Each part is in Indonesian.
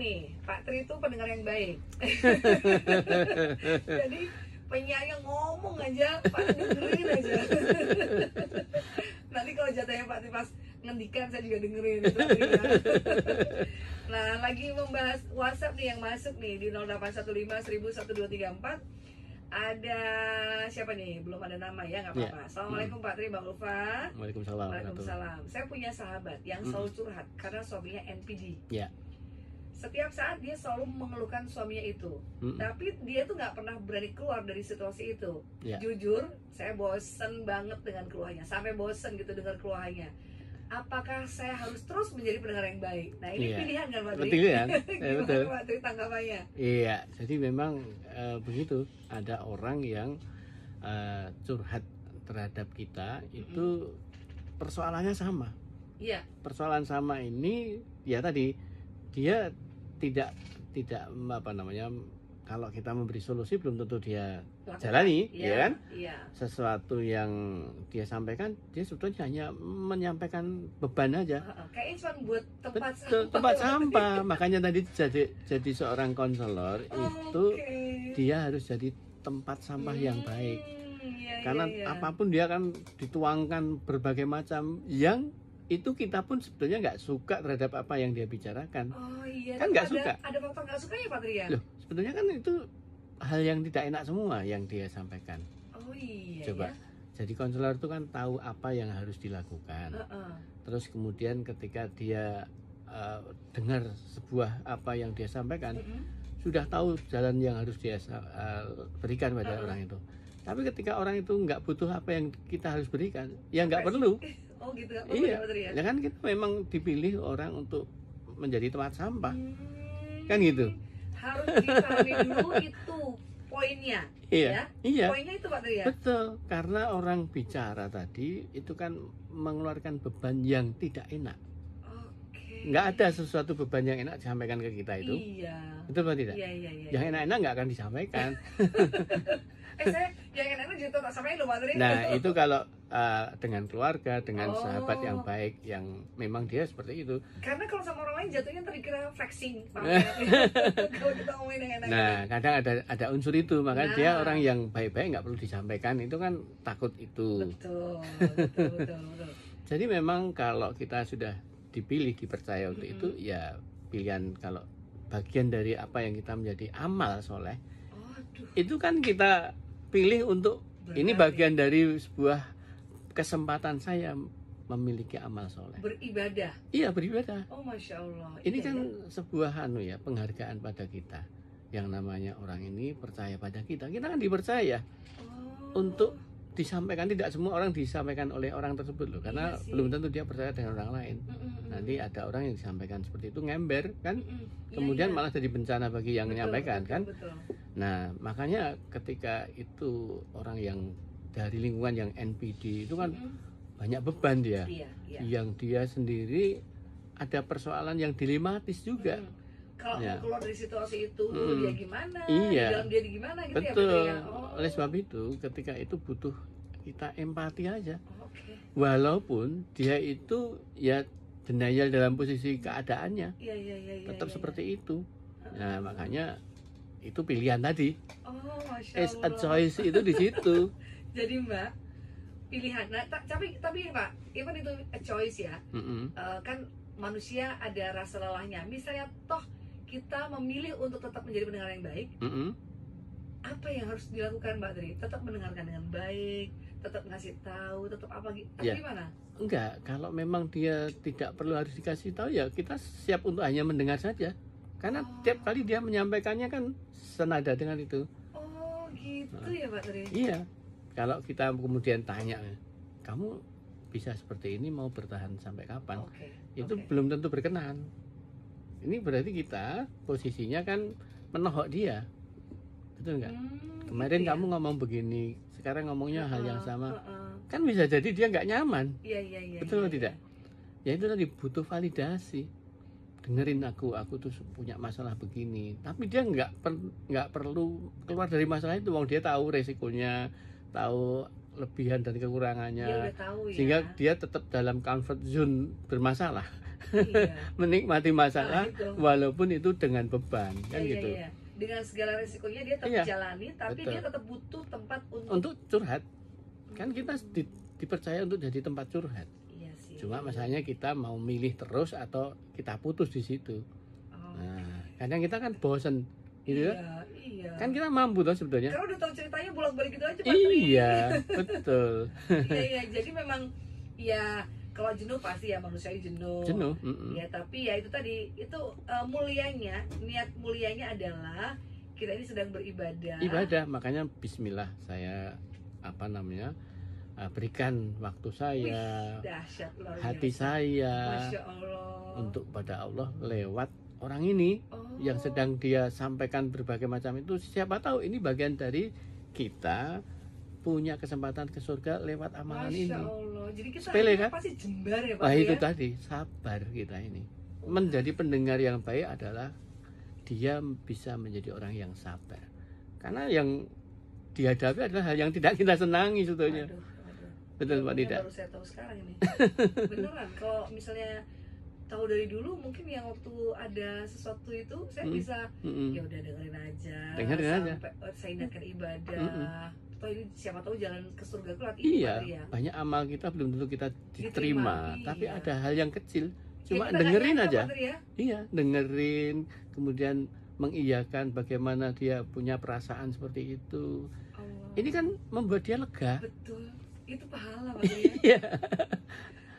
nih, Pak Tri itu pendengar yang baik. Jadi penyanyi ngomong aja, Pak dengerin aja. Nanti kalau jatahnya Pak Tri pas ngendikan saya juga dengerin. Pak Tri, ya. Nah, lagi membahas WhatsApp nih yang masuk nih di 0815 1001 234. Ada siapa nih? Belum ada nama ya, nggak apa-apa. Assalamualaikum Pak Tri, Bang Ulfa. Waalaikumsalam. Waalaikumsalam. Saya punya sahabat yang selalu curhat karena suaminya NPD. Ya. Setiap saat dia selalu mengeluhkan suaminya itu, tapi dia tuh nggak pernah berani keluar dari situasi itu. Jujur, saya bosen banget dengan keluhannya, sampai bosen gitu dengar keluhannya. Apakah saya harus terus menjadi pendengar yang baik? Nah ini pilihan kan Pak Tri? Pilihan, betul. Pak Tri tanggapannya? Iya, jadi memang begitu. Ada orang yang curhat terhadap kita itu persoalannya sama. Iya. Persoalan sama ini ya tadi dia tidak apa namanya, kalau kita memberi solusi belum tentu dia jalani, ya kan? Iya. Sesuatu yang dia sampaikan, dia sebetulnya hanya menyampaikan beban aja. Kayaknya cuma buat tempat sampah. Tempat sampah. Makanya tadi jadi seorang konselor itu dia harus jadi tempat sampah yang baik. Karena apapun dia kan dituangkan berbagai macam yang itu kita pun sebetulnya nggak suka terhadap apa yang dia bicarakan. Oh iya. Kan nggak suka. Ada faktor nggak suka ya Pak Tri ya? Loh, sebetulnya kan itu hal yang tidak enak semua yang dia sampaikan. Oh iya. Coba. Ya? Jadi konselor itu kan tahu apa yang harus dilakukan. Terus kemudian ketika dia dengar sebuah apa yang dia sampaikan, sudah tahu jalan yang harus dia berikan pada orang itu. Tapi ketika orang itu nggak butuh apa yang kita harus berikan, ya nggak perlu. Oh gitu. Iya. Ya kan kita memang dipilih orang untuk menjadi tempat sampah. Kan gitu. Harus dipahami dulu itu poinnya. Iya. Ya? Iya. Poinnya itu Pak Tri ya. Betul. Karena orang bicara tadi itu kan mengeluarkan beban yang tidak enak. Nggak ada sesuatu beban yang enak disampaikan ke kita itu. Iya. Betul atau tidak? Iya. Yang enak-enak nggak akan disampaikan. Saya yang enak gitu tak sampaikan loh Pak Tri. Nah itu kalau dengan keluarga, dengan sahabat yang baik, yang memang dia seperti itu. Karena kalau sama orang lain jatuhnya dikira flexing. Kalau kita ngomongin yang enak. Nah kadang ada unsur itu, makanya dia orang yang baik-baik nggak perlu disampaikan, itu kan takut itu. Betul. Jadi memang kalau kita sudah dipilih, dipercaya untuk itu, ya pilihan kalau bagian dari apa yang kita menjadi amal soleh, itu kan kita pilih untuk ini bagian dari sebuah kesempatan saya memiliki amal soleh. Beribadah. Iya, beribadah. Oh Masya Allah. Ini kan sebuah penghargaan pada kita. Yang namanya orang ini percaya pada kita. Kita kan dipercaya untuk disampaikan. Tidak semua orang disampaikan oleh orang tersebut loh, karena belum tentu dia percaya dengan orang lain. Nanti ada orang yang disampaikan seperti itu ngember kan, kemudian malah jadi bencana bagi yang menyampaikan kan. Nah makanya ketika itu orang yang dari lingkungan yang NPD itu kan banyak beban dia, yang dia sendiri ada persoalan yang dilematis juga. Kalau mau keluar dari situasi itu dia gimana? Iya. Di dalam dia gimana gitu. Betul. Ya? Oleh sebab itu ketika itu butuh kita empati aja. Walaupun dia itu ya denial dalam posisi keadaannya. Tetap seperti itu. Nah, makanya itu pilihan tadi. Masya It's a Allah. choice itu di situ. Jadi Mbak, pilihan. Nah, tapi Pak, even itu a choice ya. Kan manusia ada rasa lelahnya. Misalnya toh kita memilih untuk tetap menjadi pendengar yang baik, apa yang harus dilakukan Mbak Tri? Tetap mendengarkan dengan baik, tetap ngasih tahu, tetap apa gitu? Gimana? Enggak, kalau memang dia tidak perlu harus dikasih tahu, ya kita siap untuk hanya mendengar saja. Karena tiap kali dia menyampaikannya kan senada dengan itu. Oh gitu ya Mbak Tri? Iya. Kalau kita kemudian tanya, kamu bisa seperti ini, mau bertahan sampai kapan? Itu belum tentu berkenan. Ini berarti kita posisinya kan menohok dia, betul nggak? Kemarin kamu ngomong begini, sekarang ngomongnya hal yang sama, kan bisa jadi dia nggak nyaman. Betul atau tidak? Ya itu tadi butuh validasi. Dengerin aku tuh punya masalah begini, tapi dia nggak perlu keluar dari masalah itu. Wong dia tahu resikonya, tahu lebihan dan kekurangannya, tahu, sehingga dia tetap dalam comfort zone bermasalah. Iya. menikmati masalah walaupun itu dengan beban kan gitu. Iya. Dengan segala resikonya dia tetap jalani, tapi dia tetap butuh tempat untuk curhat. Kan kita dipercaya untuk jadi tempat curhat. Iya sih. Cuma masalahnya kita mau milih terus atau kita putus di situ. Nah, kadang kita kan bosen gitu ya. Iya. Kan kita mampu tuh sebetulnya. Karena udah tahu ceritanya bolak-balik gitu aja Pak. Iya, betul. Iya, jadi memang ya kalau jenuh pasti ya manusia jenuh. Ya, tapi ya itu tadi itu mulianya, niat mulianya adalah kita ini sedang beribadah. Ibadah, makanya bismillah saya berikan waktu saya, dahsyat, hati saya, Masya Allah, untuk pada Allah lewat orang ini yang sedang dia sampaikan berbagai macam itu. Siapa tahu ini bagian dari kita punya kesempatan ke surga lewat amalan ini. Masya Allah. Jadi kita sepele kan? pasti jembar ya Pak. Wah, itu tadi sabar kita ini. Menjadi pendengar yang baik adalah dia bisa menjadi orang yang sabar. Karena yang dihadapi adalah hal yang tidak kita senangi sebetulnya. Betul Pak Dida? Baru saya tahu sekarang ini. Beneran, kalau misalnya tahu dari dulu mungkin yang waktu ada sesuatu itu saya bisa ya udah dengerin aja sampai saya ingatkan ibadah. Toh ini siapa tahu jalan ke surga kelak itu ya. Banyak amal kita belum tentu kita diterima, tapi ada hal yang kecil cuma ya, dengerin aja. Ya? Iya, dengerin, kemudian mengiyakan bagaimana dia punya perasaan seperti itu. Ini kan membuat dia lega. Betul. Itu pahala Pak ya.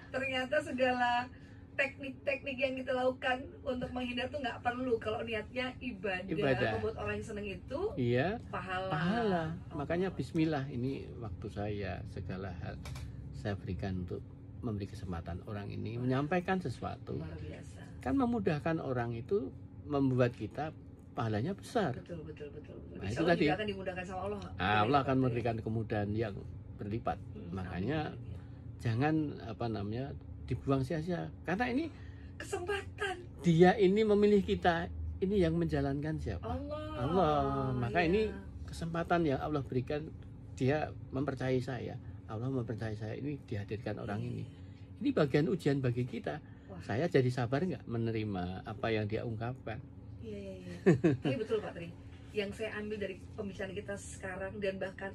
Ternyata segala teknik-teknik yang kita lakukan untuk menghindar tuh nggak perlu kalau niatnya ibadah. Membuat orang yang seneng itu pahala. Makanya bismillah, ini waktu saya, segala hal saya berikan untuk memberi kesempatan orang ini menyampaikan sesuatu. Luar biasa. Kan memudahkan orang itu membuat kita pahalanya besar. Betul. Nah, itu tadi akan dimudahkan sama Allah. Allah akan memberikan kemudahan yang berlipat. Makanya jangan dibuang sia-sia. Karena ini kesempatan. Dia ini memilih kita, ini yang menjalankan siapa? Allah. Maka ini kesempatan yang Allah berikan. Dia mempercayai saya. Allah mempercayai saya, ini dihadirkan orang ini. Ini bagian ujian bagi kita. Saya jadi sabar nggak menerima apa yang dia ungkapkan? Iya. Ini betul Pak Tri. Yang saya ambil dari pembicaraan kita sekarang dan bahkan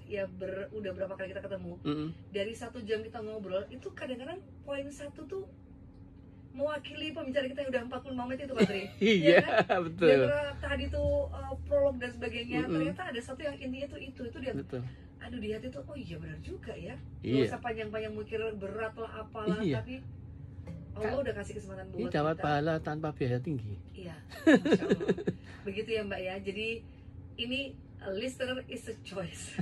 udah berapa kali kita ketemu, dari 1 jam kita ngobrol itu kadang-kadang poin satu tuh mewakili pembicaraan kita yang udah 45 menit itu Pak Tri. Iya kan? Betul. Dan tadi tuh prolog dan sebagainya, ternyata ada satu yang intinya tuh itu dia. Betul. Aduh, di hati tuh oh iya benar juga ya. Gak usah panjang-panjang mikir berat lah apalah, tapi Allah udah kasih kesempatan buat ini dapat pahala tanpa biaya tinggi. Iya, Masya Allah. Begitu ya Mbak ya. Jadi ini listener is a choice.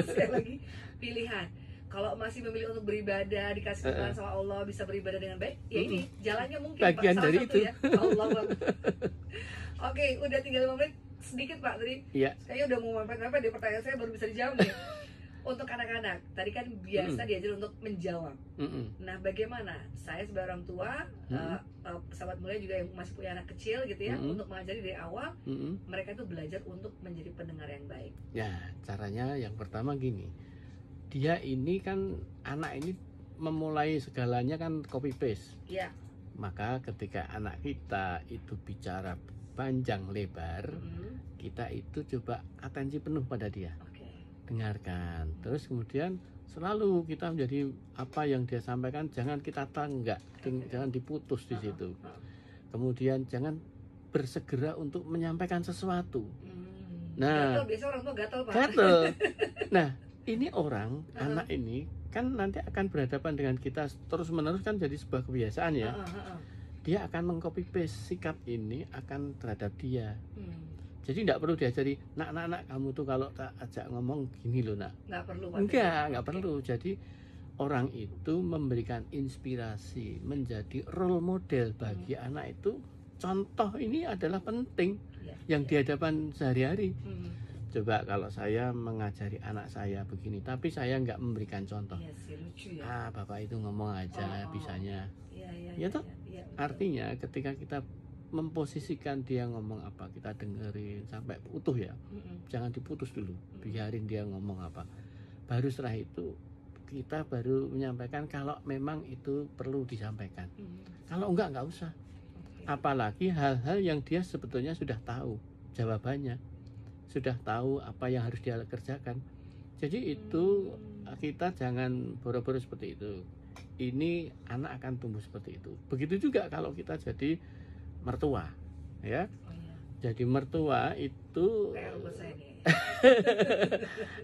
Sekali lagi pilihan. Kalau masih memilih untuk beribadah, dikasih kesempatan sama Allah, bisa beribadah dengan baik, ya ini jalannya mungkin bagian Pak, dari itu ya. Allah. Oke, udah tinggal 5 menit sedikit Pak tadi. Iya. Kayaknya udah mau mepet-mepet di pertanyaan saya baru bisa dijawab nih. Untuk anak-anak, tadi kan biasa diajar untuk menjawab. Nah, bagaimana saya sebagai orang tua, sahabat mulia juga yang masih punya anak kecil gitu ya, untuk mengajari dari awal, mereka itu belajar untuk menjadi pendengar yang baik. Ya, caranya yang pertama gini, dia ini kan anak ini memulai segalanya kan copy paste. Iya. Maka ketika anak kita itu bicara panjang lebar, kita itu coba atensi penuh pada dia. Dengarkan, terus kemudian selalu kita menjadi apa yang dia sampaikan, jangan kita tanggap, jangan diputus di situ. Kemudian jangan bersegera untuk menyampaikan sesuatu. Nah, gatel, biasa orang tua gatel Pak. Gatel. Nah, ini orang anak ini kan nanti akan berhadapan dengan kita terus menerus, kan jadi sebuah kebiasaan ya. Dia akan mengcopy paste sikap ini akan terhadap dia. Jadi tidak perlu diajari, nak kamu tuh kalau tak ajak ngomong gini loh nak. Nggak perlu. Enggak perlu. Jadi orang itu memberikan inspirasi, menjadi role model bagi anak itu. Contoh ini adalah penting yang di hadapan sehari-hari. Coba kalau saya mengajari anak saya begini, tapi saya nggak memberikan contoh. Lucu ya. Bapak itu ngomong aja bisanya. Ya toh. Artinya ketika kita memposisikan dia ngomong apa, kita dengerin sampai utuh ya. Jangan diputus dulu, biarin dia ngomong apa. Baru setelah itu kita baru menyampaikan kalau memang itu perlu disampaikan. Kalau enggak usah. Apalagi hal-hal yang dia sebetulnya sudah tahu jawabannya, sudah tahu apa yang harus dia kerjakan. Jadi itu kita jangan boro-boro seperti itu. Ini anak akan tumbuh seperti itu. Begitu juga kalau kita jadi mertua, ya. Jadi mertua itu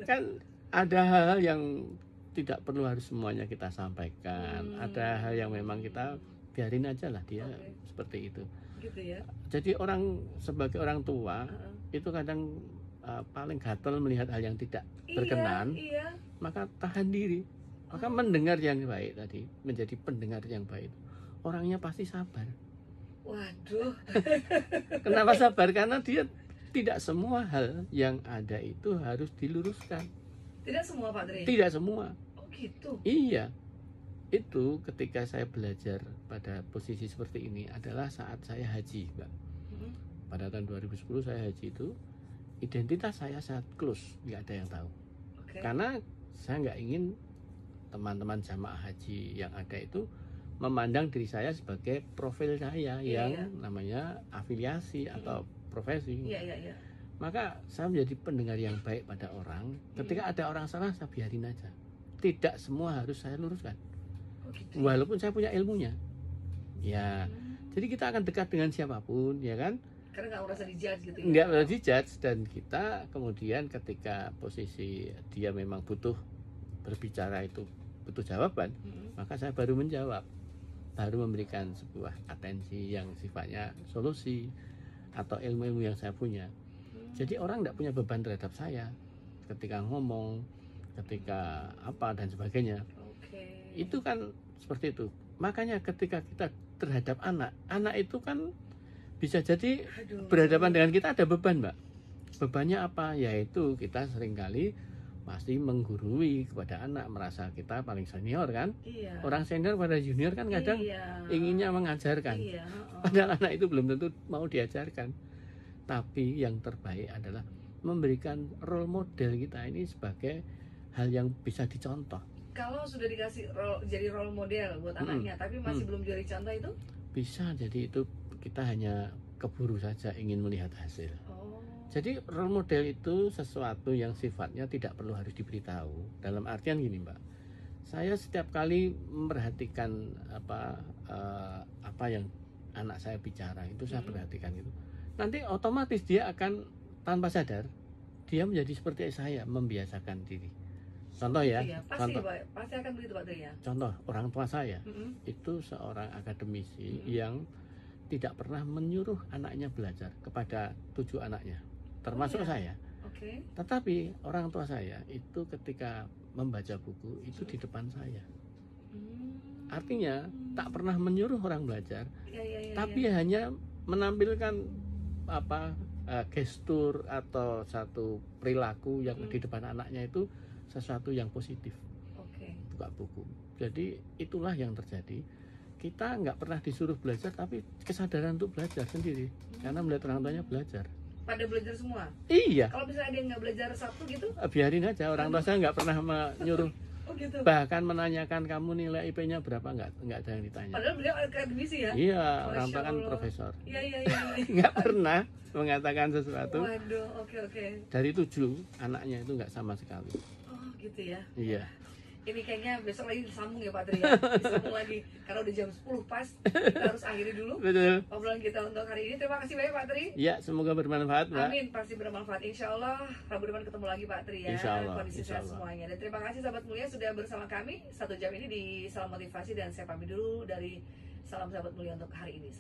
kan ada hal-hal yang tidak perlu harus semuanya kita sampaikan. Ada hal yang memang kita biarin aja lah dia seperti itu. Gitu ya. Jadi sebagai orang tua itu kadang paling gatel melihat hal yang tidak berkenan, maka tahan diri, maka mendengar yang baik tadi, menjadi pendengar yang baik. Orangnya pasti sabar. Waduh. Kenapa sabar? Karena dia tidak semua hal yang ada itu harus diluruskan. Tidak semua, Pak Tri? Tidak semua. Oh gitu? Iya. Itu ketika saya belajar pada posisi seperti ini adalah saat saya haji, Mbak. Pada tahun 2010 saya haji itu, identitas saya sangat close, nggak ada yang tahu. Karena saya nggak ingin teman-teman jamaah haji yang ada itu memandang diri saya sebagai profil saya yang namanya afiliasi atau profesi. Maka saya menjadi pendengar yang baik pada orang. Ketika ada orang salah, saya biarin aja. Tidak semua harus saya luruskan. Walaupun saya punya ilmunya, ya. Jadi kita akan dekat dengan siapapun, ya kan? Karena nggak merasa dijudge gitu ya? Nggak merasa dijudge, dan kita kemudian ketika posisi dia memang butuh berbicara itu butuh jawaban, maka saya baru menjawab, baru memberikan sebuah atensi yang sifatnya solusi atau ilmu-ilmu yang saya punya. Jadi orang nggak punya beban terhadap saya ketika ngomong, ketika apa dan sebagainya. Itu kan seperti itu. Makanya ketika kita terhadap anak itu kan bisa jadi berhadapan dengan kita ada beban, Mbak. Bebannya apa? Yaitu kita seringkali pasti menggurui kepada anak, merasa kita paling senior kan. Orang senior pada junior kan kadang inginnya mengajarkan. Padahal anak itu belum tentu mau diajarkan. Tapi yang terbaik adalah memberikan role model kita ini sebagai hal yang bisa dicontoh. Kalau sudah dikasih jadi role model buat anaknya, tapi masih belum jadi contoh itu? Bisa jadi itu kita hanya keburu saja ingin melihat hasil. Jadi role model itu sesuatu yang sifatnya tidak perlu harus diberitahu. Dalam artian gini, Mbak, saya setiap kali memperhatikan apa yang anak saya bicara itu saya perhatikan itu. Nanti otomatis dia akan tanpa sadar dia menjadi seperti saya, membiasakan diri. Contoh ya, pasti akan begitu, Pak Tri ya. Contoh orang tua saya itu seorang akademisi yang tidak pernah menyuruh anaknya belajar kepada 7 anaknya, termasuk saya. Tetapi orang tua saya itu ketika membaca buku itu di depan saya. Artinya tak pernah menyuruh orang belajar, tapi hanya menampilkan gestur atau satu perilaku yang di depan anaknya itu sesuatu yang positif. Buka buku. Jadi itulah yang terjadi. Kita nggak pernah disuruh belajar, tapi kesadaran untuk belajar sendiri karena melihat orang tuanya belajar. Pada belajar semua? Iya. Kalau misalnya ada yang nggak belajar Sabtu gitu? Biarin aja. Orang tua saya nggak pernah menyuruh. Gitu. Bahkan menanyakan kamu nilai IP-nya berapa, nggak ada yang ditanya. Padahal beliau akademisi ya? Iya, orang tua kan profesor. Iya. Nggak pernah mengatakan sesuatu. Waduh, oke. Dari 7 anaknya itu nggak sama sekali. Gitu ya? Iya. Ini kayaknya besok lagi disambung ya, Pak Tri ya. Disambung lagi karena udah jam 10 pas. Kita harus akhiri dulu. Betul. Obrolan kita untuk hari ini. Terima kasih banyak, Pak Tri. Ya, semoga bermanfaat, Mbak. Amin, pasti bermanfaat. Insya Allah Rabu depan ketemu lagi, Pak Tri ya. Insya Allah. Kondisi sehat semuanya. Dan terima kasih sahabat mulia sudah bersama kami 1 jam ini di Salam Motivasi, dan saya pamit dulu dari Salam Sahabat Mulia untuk hari ini.